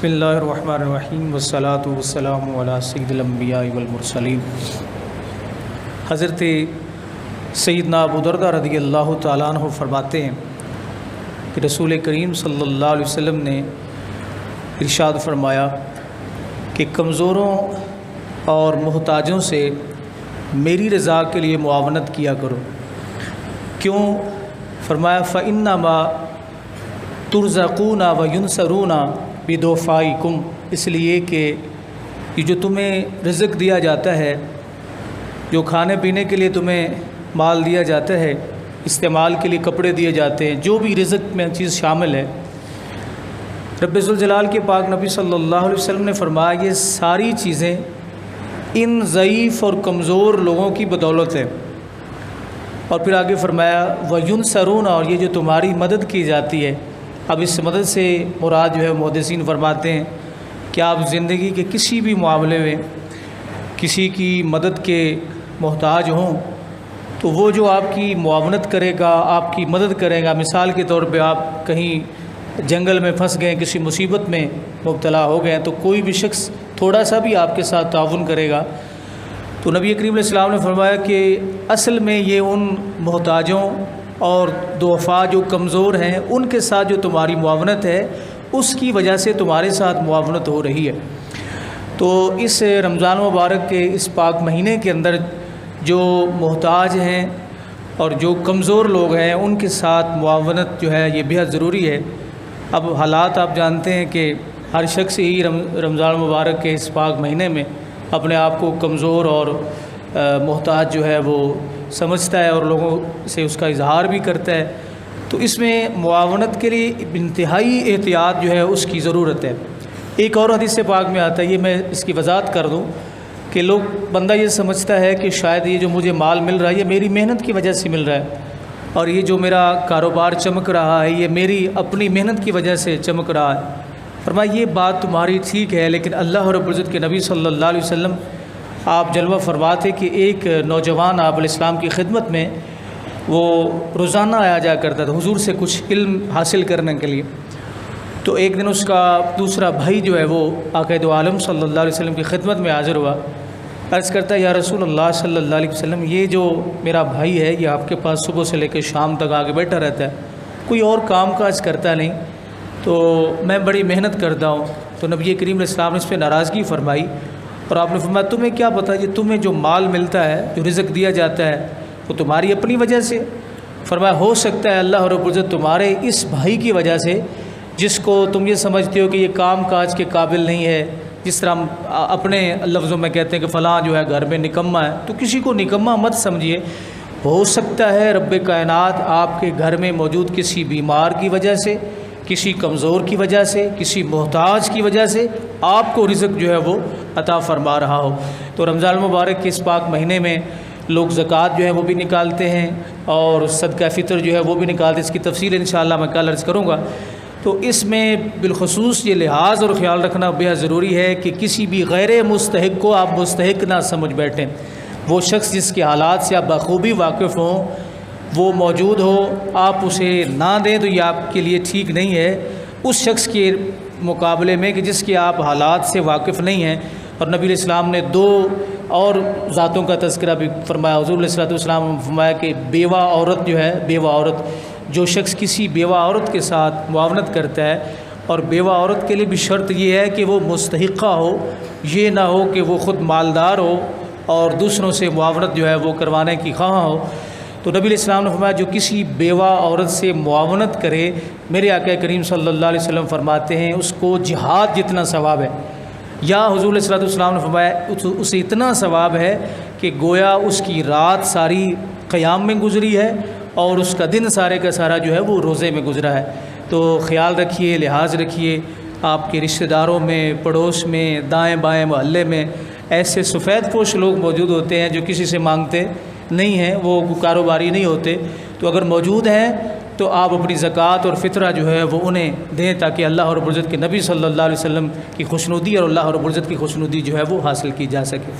بسم اللہ الرحمن الرحیم والصلاة والسلام علی سید الانبیاء والمرسلین۔ حضرت سیدنا ابو دردہ رضی اللہ تعالیٰ عنہ فرماتے ہیں کہ رسول کریم صلی اللہ علیہ وسلم نے ارشاد فرمایا کہ کمزوروں اور محتاجوں سے میری رضا کے لیے معاونت کیا کرو۔ کیوں؟ فرمایا فَإِنَّمَا تُرْزَقُونَ وَيُنْصَرُونَ بِضُعَفَائِكُمْ، اس لیے کہ یہ جو تمہیں رزق دیا جاتا ہے، جو کھانے پینے کے لیے تمہیں مال دیا جاتا ہے، استعمال کے لیے کپڑے دیے جاتے ہیں، جو بھی رزق میں چیز شامل ہے، رب ذوالجلال کے پاک نبی صلی اللہ علیہ وسلم نے فرمایا یہ ساری چیزیں ان ضعیف اور کمزور لوگوں کی بدولت ہے۔ اور پھر آگے فرمایا وَيُنْصَرُونَ، اور یہ جو تمہاری مدد کی جاتی ہے۔ اب اس مدد سے مراد جو ہے محدثین فرماتے ہیں کہ آپ زندگی کے کسی بھی معاملے میں کسی کی مدد کے محتاج ہوں تو وہ جو آپ کی معاونت کرے گا، آپ کی مدد کرے گا۔ مثال کے طور پہ آپ کہیں جنگل میں پھنس گئے، کسی مصیبت میں مبتلا ہو گئے، تو کوئی بھی شخص تھوڑا سا بھی آپ کے ساتھ تعاون کرے گا تو نبی کریم علیہ السلام نے فرمایا کہ اصل میں یہ ان محتاجوں اور ضعفاء جو کمزور ہیں ان کے ساتھ جو تمہاری معاونت ہے اس کی وجہ سے تمہارے ساتھ معاونت ہو رہی ہے۔ تو اس رمضان مبارک کے اس پاک مہینے کے اندر جو محتاج ہیں اور جو کمزور لوگ ہیں ان کے ساتھ معاونت جو ہے یہ بہت ضروری ہے۔ اب حالات آپ جانتے ہیں کہ ہر شخص ہی رمضان مبارک کے اس پاک مہینے میں اپنے آپ کو کمزور اور محتاج جو ہے وہ سمجھتا ہے اور لوگوں سے اس کا اظہار بھی کرتا ہے، تو اس میں معاونت کے لیے انتہائی احتیاط جو ہے اس کی ضرورت ہے۔ ایک اور حدیث پاک میں آتا ہے، یہ میں اس کی وضاحت کر دوں کہ بندہ یہ سمجھتا ہے کہ شاید یہ جو مجھے مال مل رہا ہے یہ میری محنت کی وجہ سے مل رہا ہے، اور یہ جو میرا کاروبار چمک رہا ہے یہ میری اپنی محنت کی وجہ سے چمک رہا ہے۔ فرمایا یہ بات تمہاری ٹھیک ہے، لیکن اللہ رب العزت کے نبی صلی اللہ علیہ وسلم آپ جلوہ فرماتے کہ ایک نوجوان آپ علیہ السلام کی خدمت میں وہ روزانہ آیا جا کرتا تھا حضور سے کچھ علم حاصل کرنے کے لیے۔ تو ایک دن اس کا دوسرا بھائی جو ہے وہ آقا دو عالم صلی اللہ علیہ وسلم کی خدمت میں حاضر ہوا، عرض کرتا ہے یا رسول اللہ صلی اللہ علیہ وسلم، یہ جو میرا بھائی ہے یہ آپ کے پاس صبح سے لے کے شام تک آگے بیٹھا رہتا ہے، کوئی اور کام کاج کرتا نہیں، تو میں بڑی محنت کرتا ہوں۔ تو نبی کریم علیہ السلام نے اس پہ ناراضگی فرمائی اور آپ نے فرمایا تمہیں کیا پتہ یہ تمہیں جو مال ملتا ہے، جو رزق دیا جاتا ہے وہ تمہاری اپنی وجہ سے؟ فرمایا ہو سکتا ہے اللہ رب العزت تمہارے اس بھائی کی وجہ سے جس کو تم یہ سمجھتے ہو کہ یہ کام کاج کے قابل نہیں ہے، جس طرح ہم اپنے لفظوں میں کہتے ہیں کہ فلاں جو ہے گھر میں نکما ہے، تو کسی کو نکما مت سمجھیے۔ ہو سکتا ہے رب کائنات آپ کے گھر میں موجود کسی بیمار کی وجہ سے، کسی کمزور کی وجہ سے، کسی محتاج کی وجہ سے آپ کو رزق جو ہے وہ عطا فرما رہا ہو۔ تو رمضان المبارک کے اس پاک مہینے میں لوگ زکوٰۃ جو ہے وہ بھی نکالتے ہیں اور صدقہ فطر جو ہے وہ بھی نکالتے ہیں، اس کی تفصیل انشاءاللہ میں کل عرض کروں گا۔ تو اس میں بالخصوص یہ لحاظ اور خیال رکھنا بہت ضروری ہے کہ کسی بھی غیر مستحق کو آپ مستحق نہ سمجھ بیٹھیں۔ وہ شخص جس کے حالات سے آپ بخوبی واقف ہوں، وہ موجود ہو، آپ اسے نہ دیں تو یہ آپ کے لیے ٹھیک نہیں ہے اس شخص کے مقابلے میں کہ جس کے آپ حالات سے واقف نہیں ہیں۔ اور نبی علیہ السلام نے دو اور ذاتوں کا تذکرہ بھی فرمایا، حضور علیہ السلام نے فرمایا کہ بیوہ عورت جو ہے، بیوہ عورت، جو شخص کسی بیوہ عورت کے ساتھ معاونت کرتا ہے، اور بیوہ عورت کے لیے بھی شرط یہ ہے کہ وہ مستحقہ ہو، یہ نہ ہو کہ وہ خود مالدار ہو اور دوسروں سے معاونت جو ہے وہ کروانے کی خواہاں ہو۔ تو نبی علیہ السلام نے فرمایا جو کسی بیوہ عورت سے معاونت کرے، میرے آقا کریم صلی اللہ علیہ وسلم فرماتے ہیں اس کو جہاد جتنا ثواب ہے، یا حضور علیہ السلام نے فرمایا اسے اتنا ثواب ہے کہ گویا اس کی رات ساری قیام میں گزری ہے اور اس کا دن سارے کا سارا جو ہے وہ روزے میں گزرا ہے۔ تو خیال رکھیے، لحاظ رکھیے، آپ کے رشتہ داروں میں، پڑوس میں، دائیں بائیں محلے میں ایسے سفید پوش لوگ موجود ہوتے ہیں جو کسی سے مانگتے نہیں ہیں، وہ کاروباری نہیں ہوتے، تو اگر موجود ہیں تو آپ اپنی زکوٰۃ اور فطرہ جو ہے وہ انہیں دیں تاکہ اللہ رب العزت کے نبی صلی اللہ علیہ وسلم کی خوشنودی اور اللہ رب العزت کی خوشنودی جو ہے وہ حاصل کی جا سکے۔